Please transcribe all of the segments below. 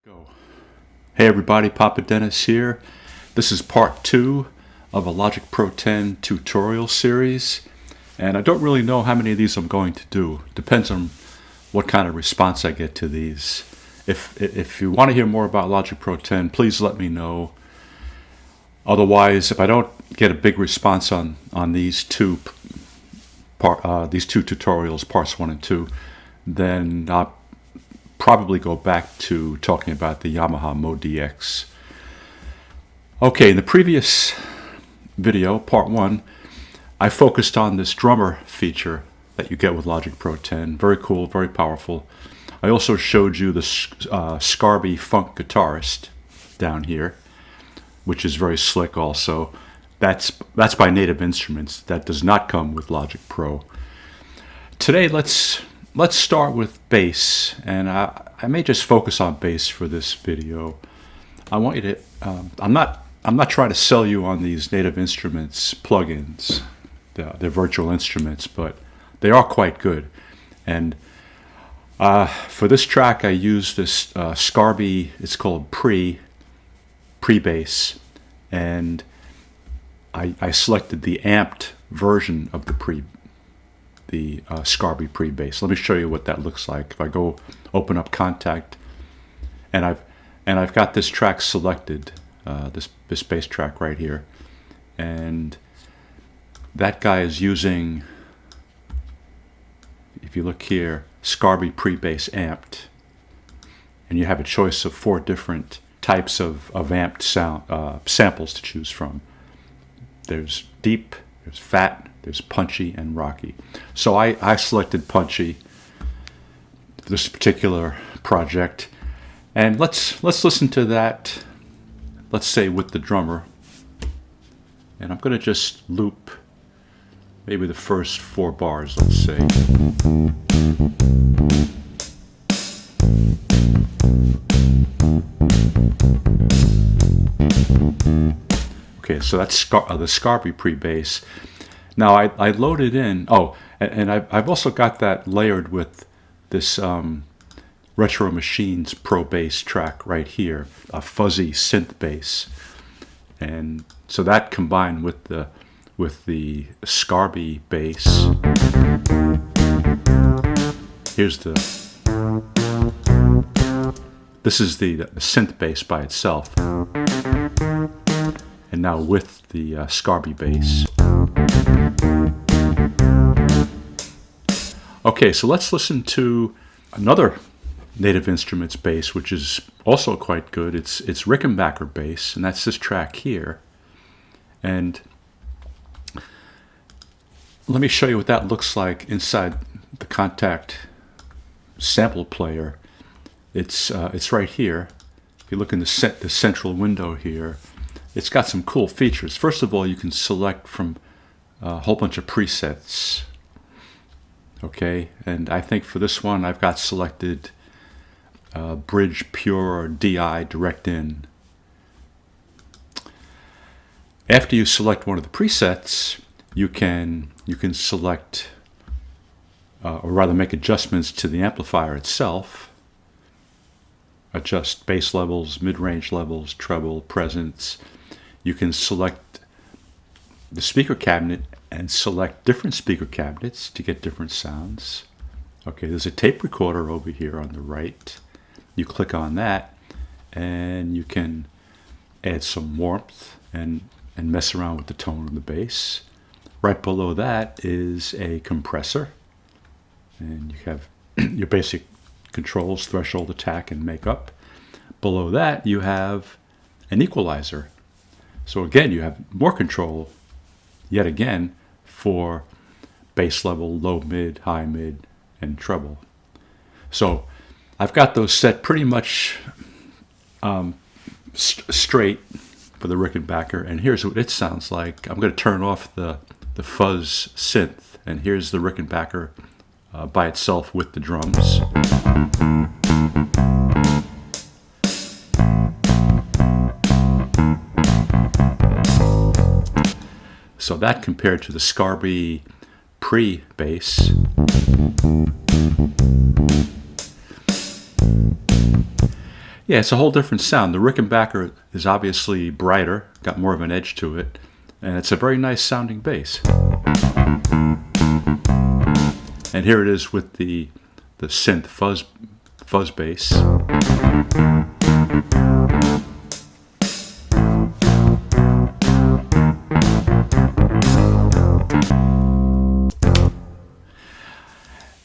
Go. Hey everybody, Papa Dennis here. This is part 2 of a Logic Pro 10 tutorial series, and I don't really know how many of these I'm going to do. Depends on what kind of response I get to these. If you want to hear more about Logic Pro 10, please let me know. Otherwise, if I don't get a big response on these two tutorials, parts 1 and 2, then I'll probably go back to talking about the Yamaha Mode DX. Okay, in the previous video, part 1, I focused on this drummer feature that you get with Logic Pro 10. Very cool, very powerful. I also showed you the Scarby Funk Guitarist down here, which is very slick also. That's by Native Instruments. That does not come with Logic Pro. Today, let's start with bass, and I may just focus on bass for this video. I want you to. I'm not trying to sell you on these Native Instruments plugins. They're virtual instruments, but they are quite good. And for this track, I used this Scarby. It's called pre-bass, and I selected the amped version of the Scarby pre-bass. Let me show you what that looks like. If I go open up Contact, and I've got this track selected, this bass track right here, and that guy is using, if you look here, Scarby pre-bass amped, and you have a choice of 4 different types of amped sound samples to choose from. There's deep, there's fat, there's punchy, and rocky. So I selected punchy for this particular project, and let's listen to that. Let's say with the drummer, and I'm going to just loop maybe the first 4 bars. Let's say. Okay, so that's the Scarby pre-bass. Now I loaded in. Oh, and I've also got that layered with this Retro Machines Pro Bass track right here, a fuzzy synth bass, and so that combined with the Scarby bass. This is the synth bass by itself, and now with the Scarby bass. Okay, so let's listen to another Native Instruments bass, which is also quite good. It's Rickenbacker bass, and that's this track here. And let me show you what that looks like inside the Contact sample player. It's right here. If you look in the central window here, it's got some cool features. First of all, you can select from a whole bunch of presets. Okay, and I think for this one I've got selected Bridge Pure or DI Direct In. After you select one of the presets, you can select or rather make adjustments to the amplifier itself. Adjust bass levels, mid-range levels, treble, presence. You can select the speaker cabinet and select different speaker cabinets to get different sounds. Okay, there's a tape recorder over here on the right. You click on that, and you can add some warmth and mess around with the tone of the bass. Right below that is a compressor, and you have your basic controls, threshold, attack, and makeup. Below that, you have an equalizer. So again, you have more control, yet again, for bass level, low mid, high mid, and treble. So I've got those set pretty much straight for the Rickenbacker, and here's what it sounds like. I'm going to turn off the fuzz synth, and here's the Rickenbacker by itself with the drums. So that compared to the Scarby pre-bass. Yeah, it's a whole different sound. The Rickenbacker is obviously brighter, got more of an edge to it, and it's a very nice sounding bass. And here it is with the synth fuzz bass.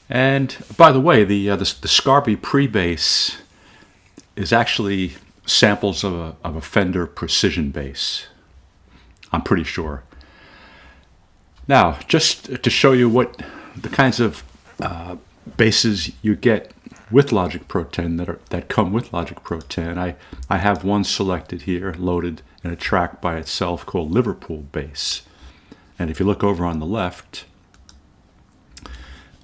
And by the way, the Scarby pre-bass is actually samples of a Fender Precision bass. I'm pretty sure. Now, just to show you what the kinds of basses you get with Logic Pro 10 that come with Logic Pro 10, I have one selected here, loaded in a track by itself called Liverpool Bass. And if you look over on the left,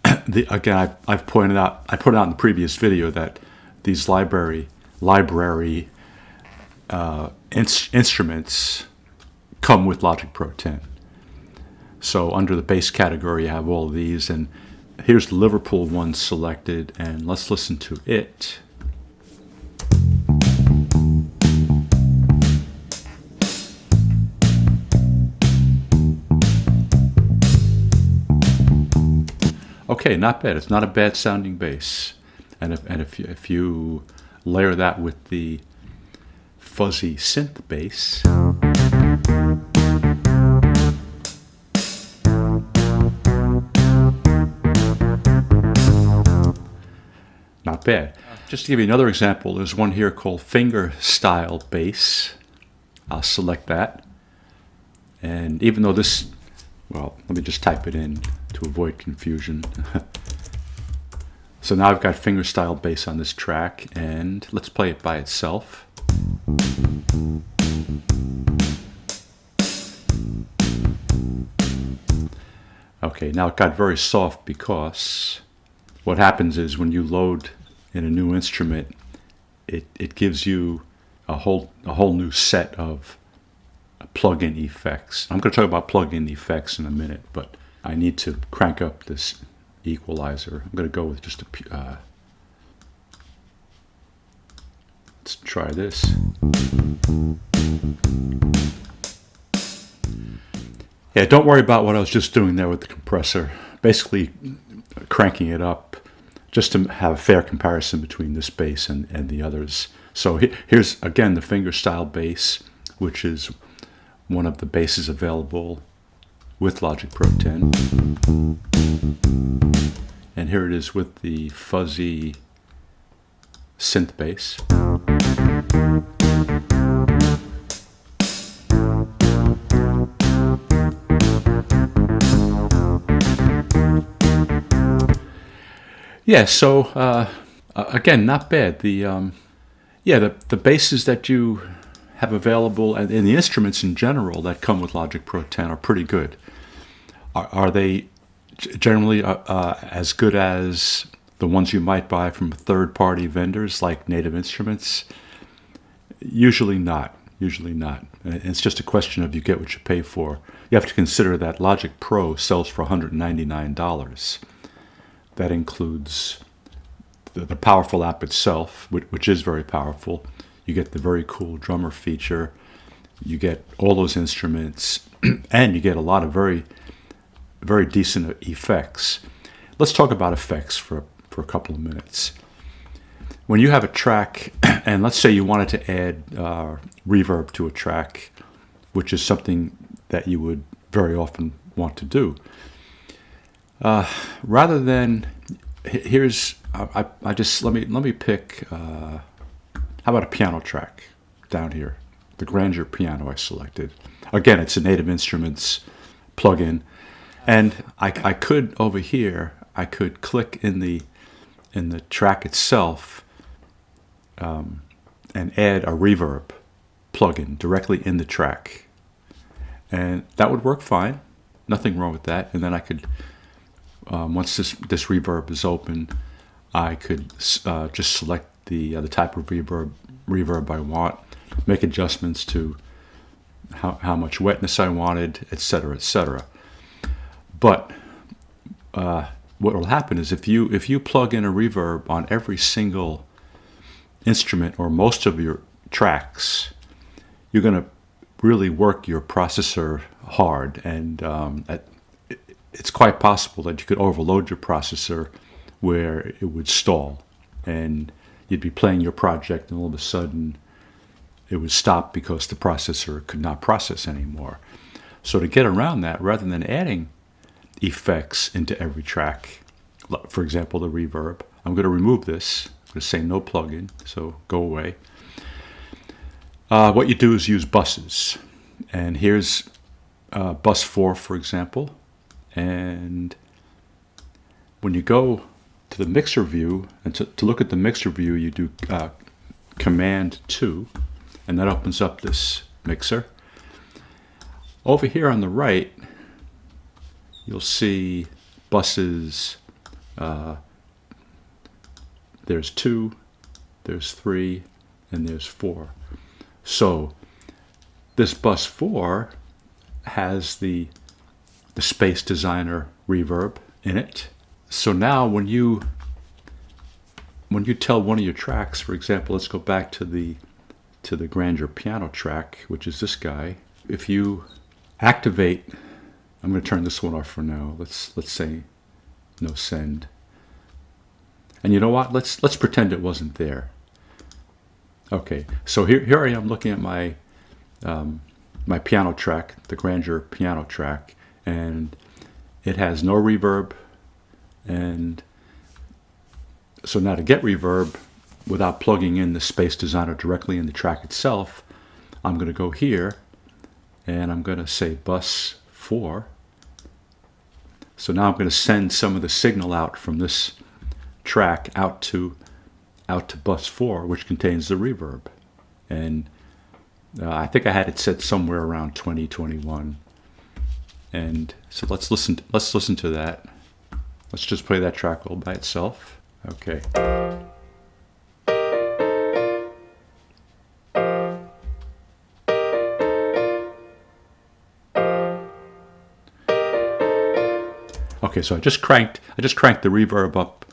again, I've pointed out, I put out in the previous video that these library instruments come with Logic Pro 10. So under the bass category, you have all of these, and here's the Liverpool one selected, and let's listen to it. Okay, not bad. It's not a bad sounding bass, and if you layer that with the fuzzy synth bass, not bad. Just to give you another example, there's one here called finger style bass. I'll select that, and even though this, well, let me just type it in to avoid confusion. So now I've got fingerstyle bass on this track, and let's play it by itself. Okay, now it got very soft because what happens is when you load in a new instrument, it gives you a whole new set of plug-in effects. I'm going to talk about plug-in effects in a minute, but I need to crank up this equalizer. I'm going to go with just a let's try this. Yeah, don't worry about what I was just doing there with the compressor. Basically cranking it up just to have a fair comparison between this bass and the others. So here's again the fingerstyle bass, which is one of the basses available with Logic Pro 10. And here it is with the fuzzy synth bass. Yeah, so again, not bad. The basses that you have available and the instruments in general that come with Logic Pro 10 are pretty good. Are they generally as good as the ones you might buy from third-party vendors like Native Instruments? Usually not. Usually not. It's just a question of you get what you pay for. You have to consider that Logic Pro sells for $199. That includes the powerful app itself, which is very powerful. You get the very cool drummer feature. You get all those instruments, and you get a lot of very, very decent effects. Let's talk about effects for a couple of minutes. When you have a track, and let's say you wanted to add reverb to a track, which is something that you would very often want to do. Rather than, here's, I just, let me pick, how about a piano track down here? The Grandeur piano I selected. Again, it's a Native Instruments plugin. And I could, over here, I could click in the track itself and add a reverb plugin directly in the track. And that would work fine. Nothing wrong with that. And then I could, once this reverb is open, I could just select the type of reverb I want, make adjustments to how much wetness I wanted, etc., etc. But what will happen is if you plug in a reverb on every single instrument or most of your tracks, you're going to really work your processor hard, and it's quite possible that you could overload your processor where it would stall, and you'd be playing your project and all of a sudden it would stop because the processor could not process anymore. So to get around that, rather than adding effects into every track, for example the reverb, I'm going to remove this. I'm going to say no plugin, so go away. What you do is use buses, and here's bus 4, for example, and when you go to the mixer view, and to look at the mixer view, you do Command 2, and that opens up this mixer. Over here on the right, you'll see buses. There's 2, there's 3, and there's 4. So this bus 4 has the Space Designer reverb in it. So now when you tell one of your tracks, for example, let's go back to the Grandeur piano track, which is this guy. If you activate, I'm going to turn this one off for now. Let's say no send. And you know what? Let's pretend it wasn't there. Okay, so here I am looking at my my piano track, the Grandeur piano track, and it has no reverb. And so now to get reverb without plugging in the Space Designer directly in the track itself, I'm going to go here and I'm going to say bus 4. So now I'm going to send some of the signal out from this track out to bus 4, which contains the reverb. And I think I had it set somewhere around 20, 21. And so let's listen to that. Let's just play that track all by itself. Okay. Okay, so I just cranked the reverb up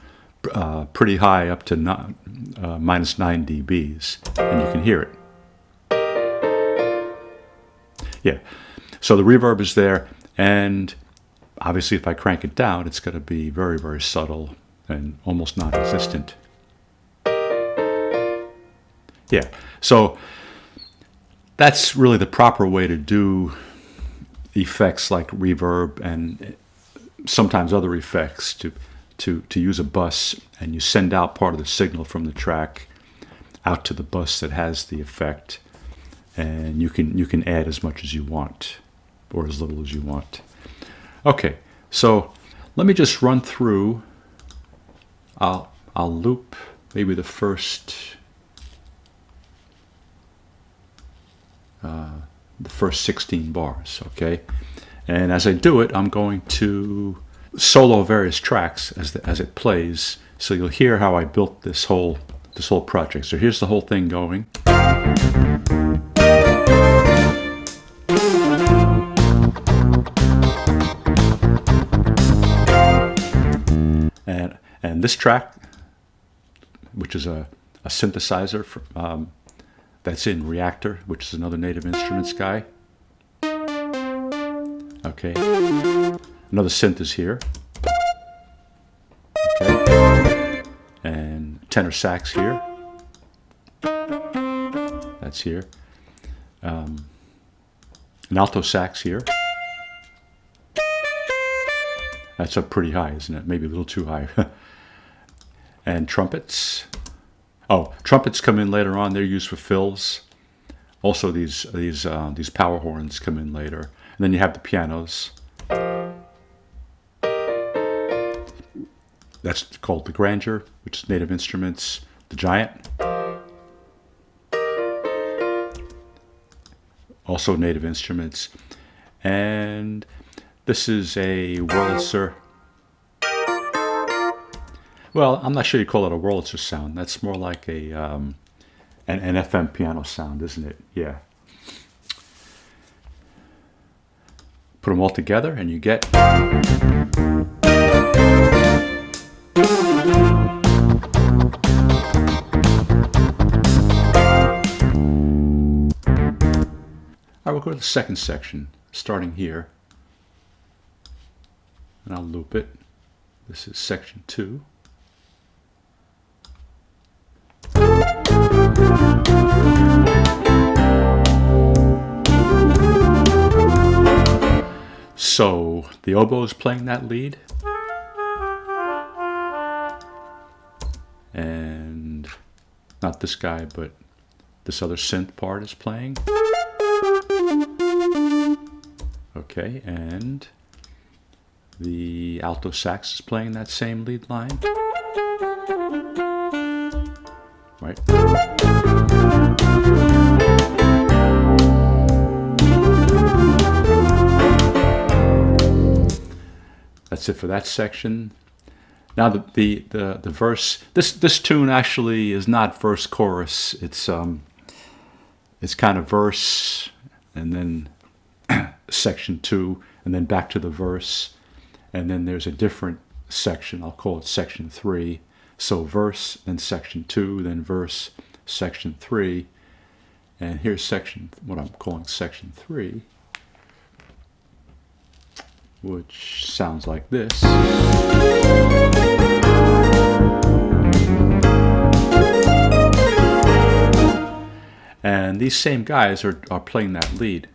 pretty high, up to minus 9 dBs, and you can hear it. Yeah, so the reverb is there, and obviously if I crank it down, it's going to be very, very subtle and almost non-existent. Yeah, so that's really the proper way to do effects like reverb and sometimes other effects, to use a bus, and you send out part of the signal from the track out to the bus that has the effect, and you can add as much as you want or as little as you want. Okay, so let me just run through. I'll loop maybe the first 16 bars, okay? And as I do it, I'm going to solo various tracks as it plays, so you'll hear how I built this whole project. So here's the whole thing going. And this track, which is a synthesizer that's in Reactor, which is another Native Instruments guy. Okay, another synth is here. Okay, and tenor sax here. That's here. An alto sax here. That's up pretty high, isn't it? Maybe a little too high. And trumpets. Oh, trumpets come in later on. They're used for fills. Also, these power horns come in later. And then you have the pianos. That's called the Grandeur, which is Native Instruments. The Giant. Also Native Instruments. And this is a Wurlitzer. Well, I'm not sure you call it a Wurlitzer sound. That's more like an FM piano sound, isn't it? Yeah. Put them all together and you get... to the second section, starting here. And I'll loop it. This is section 2. So the oboe is playing that lead. And not this guy, but this other synth part is playing. Okay, and the alto sax is playing that same lead line. Right. That's it for that section. Now the verse. This tune actually is not verse chorus. It's kind of verse and then section 2 and then back to the verse, and then there's a different section. I'll call it section 3. So verse, then section 2, then verse, section 3, and here's section, what I'm calling section 3, which sounds like this. And these same guys are playing that lead.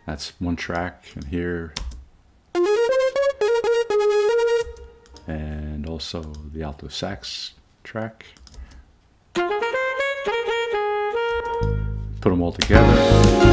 That's one track, and here, and also the alto sax track. Put them all together.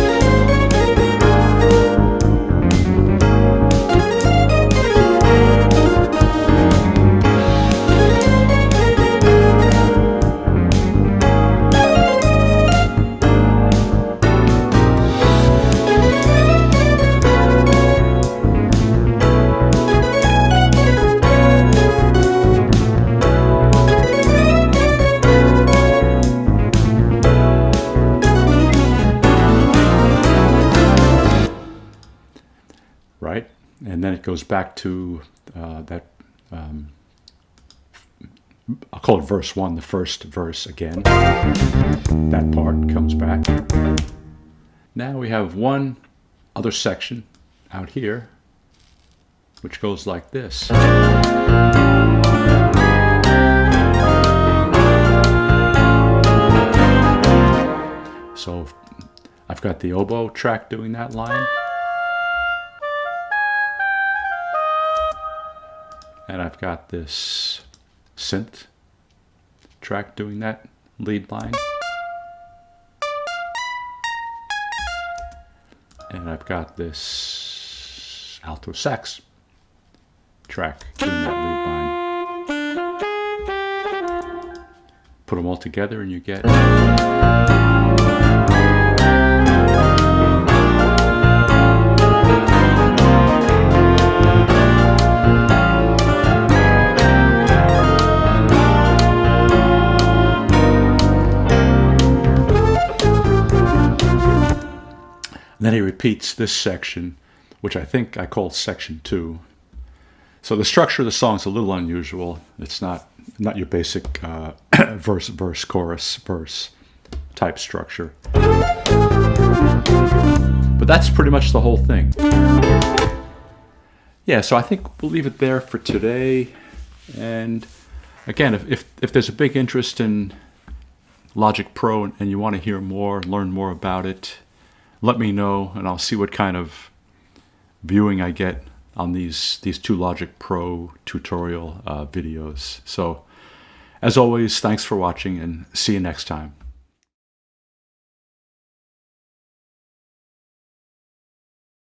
Right, and then it goes back to that, I'll call it verse 1, the first verse again. That part comes back. Now we have one other section out here, which goes like this. So I've got the oboe track doing that line. And I've got this synth track doing that lead line. And I've got this alto sax track doing that lead line. Put them all together and you get... Then he repeats this section, which I think I call section 2. So the structure of the song is a little unusual. It's not your basic verse, verse, chorus, verse type structure. But that's pretty much the whole thing. Yeah, so I think we'll leave it there for today. And again, if there's a big interest in Logic Pro and you want to hear more, learn more about it, let me know, and I'll see what kind of viewing I get on these 2 Logic Pro tutorial videos. So, as always, thanks for watching, and see you next time.